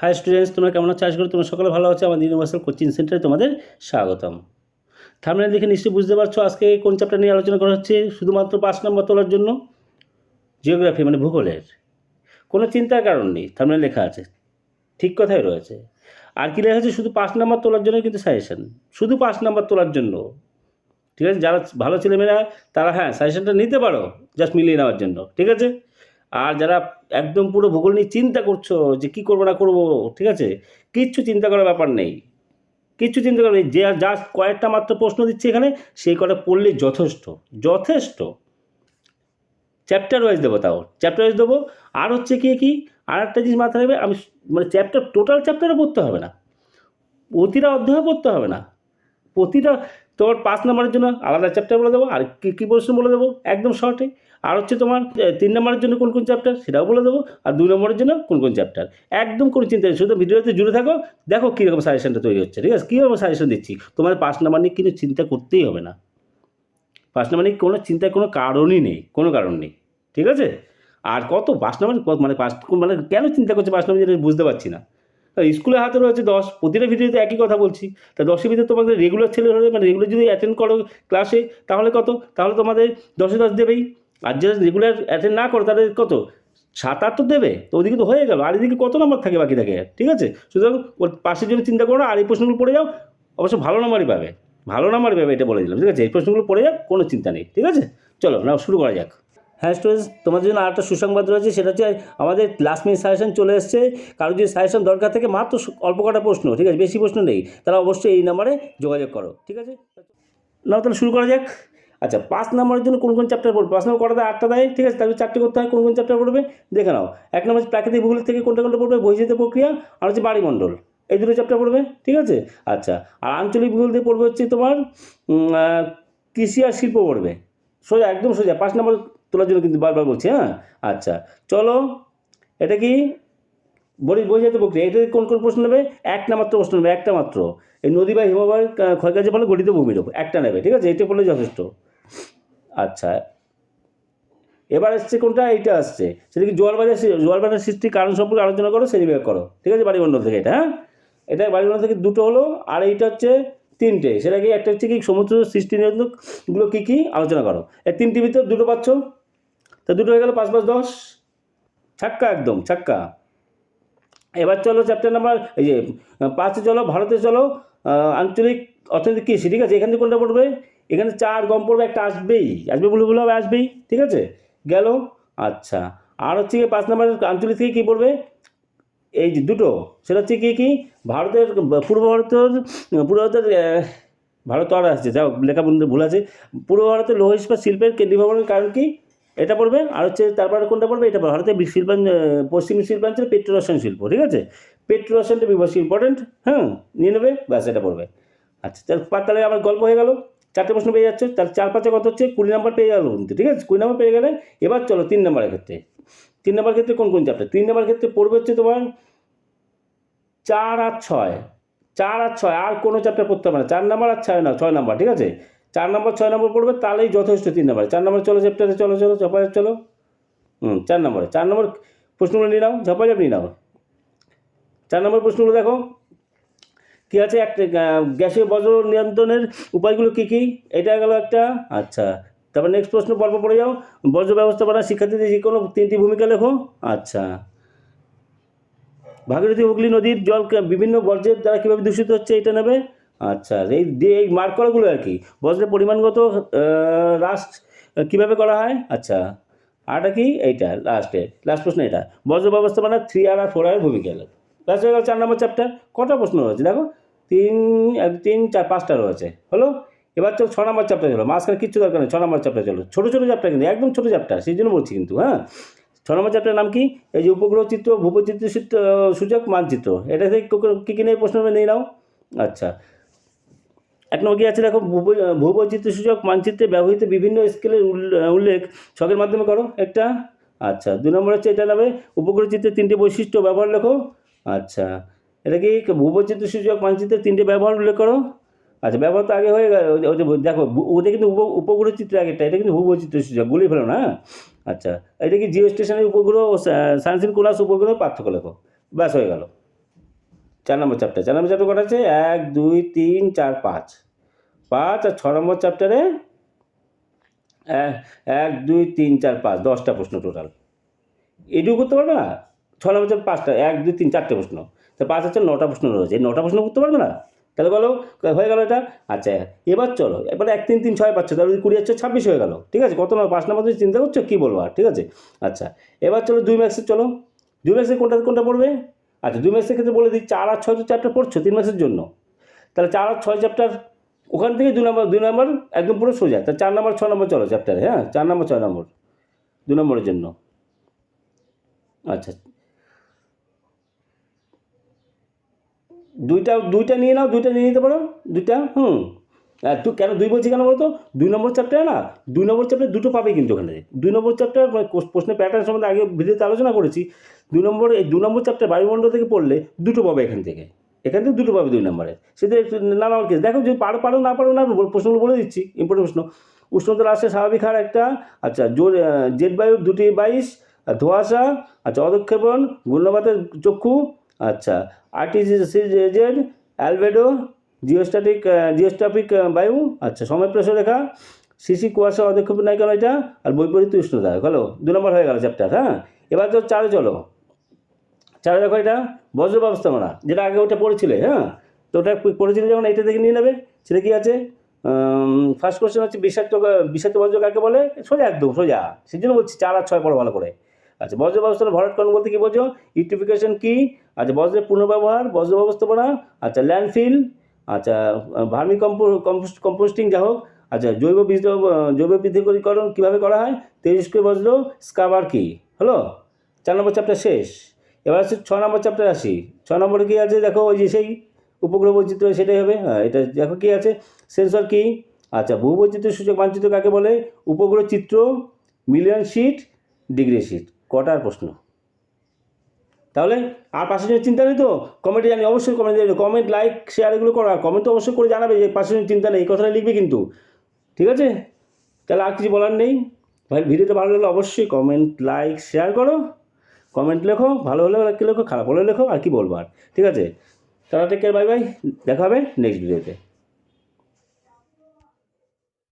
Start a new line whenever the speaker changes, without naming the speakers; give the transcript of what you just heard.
High students, তোমরা কেমন আছো? আশা করি তোমরা সকলে ভালো আছো। আমাদের ইউনিভার্সাল কোচিং সেন্টারে তোমাদের স্বাগতম। থাম্বনেল দেখে নিশ্চয়ই বুঝতে পারছো আজকে কোন চ্যাপ্টার নিয়ে আলোচনা করা হচ্ছে। শুধুমাত্র 5 নম্বর তোলার জন্য জিওগ্রাফি মানে ভূগোলের। কোনো চিন্তার কারণ নেই, থাম্বনেল লেখা আছে, ঠিক কথাই রয়েছে। আর কি লেখা আছে? শুধু 5 নম্বর তোলার জন্য কিন্তু সাজেশন, শুধু 5 নম্বর তোলার জন্য। ঠিক আছে, যারা ভালো ছেলেমেয়েরা তারা হ্যাঁ সাজেশনটা নিতে পারো, জাস্ট মিলিয়ে নেওয়ার জন্য, ঠিক আছে। আর যারা একদম পুরো ভূগোল নিয়ে চিন্তা করছো যে কী করবো না করবো, ঠিক আছে, কিচ্ছু চিন্তা করার ব্যাপার নেই, কিচ্ছু চিন্তা করার নেই। যে জাস্ট কয়েকটা মাত্র প্রশ্ন দিচ্ছে এখানে, সেই কটা পড়লে যথেষ্ট, যথেষ্ট। চ্যাপ্টার ওয়াইজ দেবো, তাও চ্যাপ্টার ওয়াইজ দেবো। আর হচ্ছে কি আর একটা জিনিস মাথায় রাখবে, আমি মানে চ্যাপ্টার টোটাল চ্যাপ্টারে পড়তে হবে না, প্রতিটা অধ্যায়ে পড়তে হবে না, প্রতিটা তোমার 5 নম্বরের জন্য আলাদা চ্যাপ্টার বলে দেবো, আর কী প্রশ্ন বলে দেবো একদম শর্টে। আর হচ্ছে তোমার 3 নম্বরের জন্য কোন চ্যাপ্টার সেটাও বলে দেবো, আর 2 নম্বরের জন্য কোন চ্যাপ্টার। একদম কোনো চিন্তা নেই, শুধু ভিডিওতে জুড়ে থাকো, দেখো কীরকম সাজেশনটা তৈরি হচ্ছে, ঠিক আছে। কীরকম সাজেশন দিচ্ছি, তোমার 5 নম্বর নিয়ে কিন্তু চিন্তা করতেই হবে না। 5 নম্বর নিয়ে কোনো চিন্তার কোনো কারণই নেই, কোনো কারণ নেই, ঠিক আছে। আর কত 5 নম্বর মানে 5 মানে কেন চিন্তা করছে 5 নম্বর, যেটা বুঝতে পারছি না। স্কুলের হাতে রয়েছে 10, প্রতিটা ভিডিওতে একই কথা বলছি। তা 10-এর ভিতরে তোমাদের রেগুলার ছেলে হলে, মানে রেগুলার যদি অ্যাটেন্ড করো ক্লাসে, তাহলে কত? তাহলে তোমাদের 10-এ 10 দেবেই। আর যারা রেগুলার অ্যাটেন্ড না করো তাদের কত? 7-8 তো দেবে। তো ওদিকে তো হয়ে গেল, আর এদিকে কত নম্বর থাকে বাকি থাকে, ঠিক আছে। সুতরাং ওর পাশের জন্য চিন্তা করো না, আর এই প্রশ্নগুলো পড়ে যাও, অবশ্য ভালো নাম্বারই পাবে, ভালো নাম্বারই পাবে, এটা বলে দিলাম, ঠিক আছে। এই প্রশ্নগুলো পড়ে যাক, কোনো চিন্তা নেই, ঠিক আছে। চলো না শুরু করা যাক। হ্যাঁ স্টুডেন্টস, তোমাদের জন্য আরেকটা সুসংবাদ রয়েছে, সেটা হচ্ছে আমাদের লাস্ট মিনিট সাজেশন চলে এসছে। কারো যদি সাজেশন দরকার থাকে, মাত্র অল্প কটা প্রশ্ন, ঠিক আছে, বেশি প্রশ্ন নেই, তারা অবশ্যই এই নাম্বারে যোগাযোগ করো, ঠিক আছে। না তাহলে শুরু করা যাক। আচ্ছা, 5 নম্বরের জন্য কোন চ্যাপ্টার পড়বে? 5 নম্বর কটা দেয়? 8টা দেয়, ঠিক আছে। তাহলে 4টে করতে হয়। কোন চ্যাপ্টার পড়বে দেখে নাও। 1 নম্বর প্রাকৃতিক ভূগোল থেকে কোনটা পড়বে? বহির্জাত প্রক্রিয়া আর হচ্ছে বায়ুমণ্ডল, এই দুটো চ্যাপ্টার পড়বে, ঠিক আছে। আচ্ছা, আর আঞ্চলিক ভূগোল দিয়ে পড়বে হচ্ছে তোমার কৃষি আর শিল্প পড়বে। সোজা, একদম সোজা, 5 নম্বর তোলার জন্য কিন্তু বারবার বলছি, হ্যাঁ। আচ্ছা চলো, এটা কি বহির্জাত প্রক্রিয়া, এটা কোন প্রশ্ন নেবে? একটা মাত্র প্রশ্ন নেবে, একটা মাত্র। এই নদী বা হিমবাহের ক্ষয়কার্যের ফলে গঠিত ভূমির উপর একটা নেবে, ঠিক আছে, এটা পড়লে যথেষ্ট। আচ্ছা, এবার আসছে কোনটা? এইটা আসছে, সেটা কি জোয়ারভাটার সৃষ্টির কারণ সম্পর্কে আলোচনা করো, সেই বিভাগ করো, ঠিক আছে। বায়ুমণ্ডল থেকে এটা, হ্যাঁ, এটা বায়ুমণ্ডল থেকে 2টো হলো, আর এইটা হচ্ছে 3টে। সেটা কি? একটা হচ্ছে কি সমুদ্র সৃষ্টি নিয়ন্ত্রকগুলো কী কী আলোচনা করো। এই 3টির ভিতর 2টো পাচ্ছ, তো 2টো হয়ে গেল, 5 + 10, ছাক্কা, একদম ছাক্কা। এবার চলো চ্যাপ্টার নাম্বার এই যে 5 চলো, ভারতে চলো, আঞ্চলিক অর্থনৈতিক কৃষি, ঠিক আছে। এখান থেকে কোনটা পড়বে? এখানে 4 গম পড়বে, একটা আসবেই, আসবে বলে হবে, আসবেই, ঠিক আছে, গেল। আচ্ছা, আর হচ্ছে কি 5 নম্বরের আঞ্চলিক থেকে কী পড়বে? এই যে 2টো, সেটা হচ্ছে কি ভারতের পূর্ব ভারতের ভারত আর আসছে, যাও লেখা বন্ধু ভুল আছে। পূর্ব ভারতের লৌহ ইস্পাত শিল্পের কেন্দ্রীভবনের কারণ কি, এটা পড়বে। আর হচ্ছে তারপরে কোনটা পড়বে? এটা ভারতের পশ্চিম শিল্পাঞ্চলে পেট্রো রসায়ন শিল্প, ঠিক আছে। পেট্রো রসায়নটা বিভাগ ইম্পর্টেন্ট, হ্যাঁ, নিয়ে নেবে, ব্যাস এটা পড়বে। আচ্ছা, তাহলে আমার গল্প হয়ে গেল, 4টে প্রশ্ন পেয়ে যাচ্ছে, তাহলে 4-5 কত হচ্ছে? 20 নম্বর পেয়ে গেল কিন্তু, ঠিক আছে। 20 নম্বর পেয়ে গেলে এবার চলো 3 নম্বরের ক্ষেত্রে। 3 নম্বর ক্ষেত্রে কোন চ্যাপ্টার? 3 নম্বর ক্ষেত্রে পড়বে হচ্ছে তোমার 4 আর 6, 4 আর 6, আর কোনো চ্যাপ্টার পড়তে হবে না। 4 নম্বর আর 6 নম্বর, ঠিক আছে। 4 নম্বর 6 নম্বর পড়বে, তাহলেই যথেষ্ট 3 নম্বরে। 4 নম্বর চলো চ্যাপ্টারে, চলো ঝপাঝপ চলো। 4 নম্বর প্রশ্নগুলো নিয়ে নাও, ঝপাঝপ নিয়ে নাও। 4 নম্বর প্রশ্নগুলো দেখো কী আছে। একটা গ্যাসীয় বজ্র নিয়ন্ত্রণের উপায়গুলো কী কী, এটা গেল একটা। আচ্ছা, তারপর নেক্সট প্রশ্ন পর্ব পড়ে যাও। বজ্র ব্যবস্থাপনা শিক্ষার্থীদের যে কোনো 3টি ভূমিকা লেখো। আচ্ছা, ভাগীরথী হুগলি নদীর জল বিভিন্ন বর্জ্যের দ্বারা কীভাবে দূষিত হচ্ছে, এটা নেবে। আচ্ছা, এই মার্ক করাগুলো আর কি, বজ্রের পরিমাণগত হ্রাস কীভাবে করা হয়। আচ্ছা, আরটা কি? এইটা লাস্ট প্রশ্ন, এটা বজ্র ব্যবস্থাপনা 3R আর 4R ভূমিকা লেখো। ব্যাস হয়ে গেল 4 নম্বর চ্যাপ্টার। কটা প্রশ্ন রয়েছে দেখো? 3, 3, 4, 5টা রয়েছে, হলো। এবার চলো 6 নম্বর চ্যাপ্টার চলো, মাঝখানে কিচ্ছু দরকার নেই, 6 নম্বর চ্যাপ্টার চলো। ছোটো চ্যাপ্টার কিন্তু, একদম ছোটো চ্যাপ্টার, সেই জন্য বলছি কিন্তু, হ্যাঁ। 6 নম্বর চ্যাপ্টারের নাম কি? এই যে উপগ্রহ চিত্র, ভূবৈচিত্র্য সূচক মানচিত্র, এটা থেকে কী কী নিয়ে প্রশ্ন নিয়ে নাও। আচ্ছা, 1 নম্বর কী আছে দেখো? ভূবৈচিত্র্য সূচক মানচিত্রে ব্যবহৃত বিভিন্ন স্কেলের উল্লেখ ছকের মাধ্যমে করো একটা। আচ্ছা, 2 নম্বর হচ্ছে এটা নেবে, উপগ্রহ চিত্রের 3টে বৈশিষ্ট্য ব্যবহার লেখো। আচ্ছা, এটা কি? ভূবৈচিত্র্য সূচক মানচিত্রের 3টে ব্যবহার উল্লেখ করো। আচ্ছা, ব্যবহার তো আগে হয়ে গেল, ওই যে দেখো ওটা কিন্তু উপগ্রহ চিত্র আগেরটা, এটা কিন্তু ভূবৈচিত্র্য সূচক, গুলিয়ে ফেলো না। আচ্ছা, এটা কি? জিও স্টেশনের উপগ্রহ ও সানসিনক্রোনাস উপগ্রহের পার্থক্য লেখো, ব্যাস হয়ে গেল। 4 নম্বর চ্যাপ্টার কটা আছে? 1 2 3 4 5 5 আর 6 নম্বর চ্যাপ্টারে 1 2 3 4 5 10টা প্রশ্ন টোটাল। এটুকু করতে পারবে না? 6 নম্বর চ্যাপ্টার 5টা 1 2 3 4টে প্রশ্ন, তা 5 হচ্ছে 9টা প্রশ্ন রয়েছে। এই 9টা প্রশ্ন করতে পারবে না? তাহলে বলো হয়ে গেল এটা। আচ্ছা এবার চলো, এবার 1 3 3 6 পাচ্ছ, তাহলে 20 হচ্ছে 26 হয়ে গেল। ঠিক আছে, কত নম্বর? 5 নম্বর তুমি চিন্তা করছো কী বলবো আর। ঠিক আছে, আচ্ছা এবার চলো 2 ম্যাক্সের। চলো 2 ম্যাক্সের কোনটা পড়বে? আচ্ছা 2 ম্যাক্সের ক্ষেত্রে বলে দিই 4 আর 6 তো চ্যাপ্টার পড়ছো 3 ম্যাক্সের জন্য, তাহলে 4 আর 6 চ্যাপ্টার ওখান থেকে 2 নম্বর একদম পুরো সোজা। তা 4 নম্বর 6 নম্বর চলো চ্যাপ্টারে, হ্যাঁ 4 নম্বর 6 নম্বর 2 নম্বরের জন্য। আচ্ছা দুইটা নিয়ে নাও, দুইটা নিয়ে নিতে পারো, দুইটা। তুই কেন 2 বলছি কেন বলতো? 2 নম্বর চ্যাপ্টারে না, 2 নম্বর চ্যাপ্টারে দুটো পাবে কিন্তু ওখানে। 2 নম্বর চ্যাপ্টার প্রশ্নের প্যাটার্ন সম্বন্ধে আগে ভিডিওতে আলোচনা করেছি। 2 নম্বর চ্যাপ্টার বায়ুমণ্ডল থেকে পড়লে দুটো পাবে এখান থেকে দুটো পাবে 2 নম্বরে। সেটা না নাও কেস দেখো, যদি পারো না পারো না, প্রশ্নগুলো বলে দিচ্ছি, ইম্পর্টেন্ট প্রশ্ন। উষ্ণতার হ্রাসে স্বাভাবিক হার একটা, আচ্ছা জেট বায়ুর 2টি 22, ধোঁয়াশা, আচ্ছা অধক্ষেপণ, ঘূর্ণপাতের চক্ষু, আচ্ছা আরটিজেড, অ্যালবেডো, জিওস্ট্রাফিক বায়ু, আচ্ছা সময় প্রেশর রেখা, শিশি কুয়াশা, অধক্ষেপণ নাই কেন এটা, আর বৈপরীত্য উষ্ণতা। হলো 2 নম্বর হয়ে গেল চ্যাপ্টার। হ্যাঁ এবার তো 4 চলো। 4 দেখো এটা বজ্র ব্যবস্থাপনা, যেটা আগে ওটা পড়েছিলে। হ্যাঁ তো ওটা পড়েছিলে যখন, এইটা থেকে নিয়ে নেবে। সেটা কী আছে? ফার্স্ট কোশ্চেন হচ্ছে বিষাক্ত বজ্র কাকে বলে? সোজা একদম সোজা, সেই জন্য বলছি 4 আর 6 পড়ো ভালো করে। আচ্ছা বজ্র ব্যবস্থাপনা ভরাটকরণ বলতে কী বোঝো? ইউট্রিফিকেশন কী? আচ্ছা বজ্রের পুনর্ব্যবহার, বজ্র ব্যবস্থাপনা, আচ্ছা ল্যান্ডফিল, আচ্ছা ভার্মি কম্পোস্টিং যা হোক, আচ্ছা জৈব বৃদ্ধিকরণ কীভাবে করা হয়, তেজস্ক্রিয় বজ্র স্কাবার কী। হলো 4 নম্বর চ্যাপ্টার শেষ। এবার আসছে 6 নম্বর চ্যাপ্টার আসি। 6 নম্বরে কী আছে দেখো? ওই যে সেই উপগ্রহ বৈচিত্র্য, সেটাই হবে। হ্যাঁ এটা দেখো কী আছে? সেন্সর কী? আচ্ছা ভূবৈচিত্র্য সূচক মানচিত্র কাকে বলে? উপগ্রহ চিত্র, মিলিয়ন শিট, ডিগ্রি শিট। কটার প্রশ্ন? তাহলে আর পাশের জন্য চিন্তা নেই তো? কমেন্টে জানি, অবশ্যই কমেন্ট জানি, কমেন্ট লাইক শেয়ার এগুলো করা, কমেন্ট তো অবশ্যই করে জানাবে যে পাশের জন্য চিন্তা নেই, এই কথাটা লিখবে কিন্তু। ঠিক আছে, তাহলে আর কিছু বলার নেই ভাই। ভিডিওটা ভালো লাগলে অবশ্যই কমেন্ট লাইক শেয়ার করো, কমেন্ট লেখো, ভালো হলে লেখো, খারাপ হলে লেখো, আর কি বলবো আর। ঠিক আছে, তাহলে টেক কেয়ার, বাই বাই, দেখা হবে নেক্সট ভিডিওতে।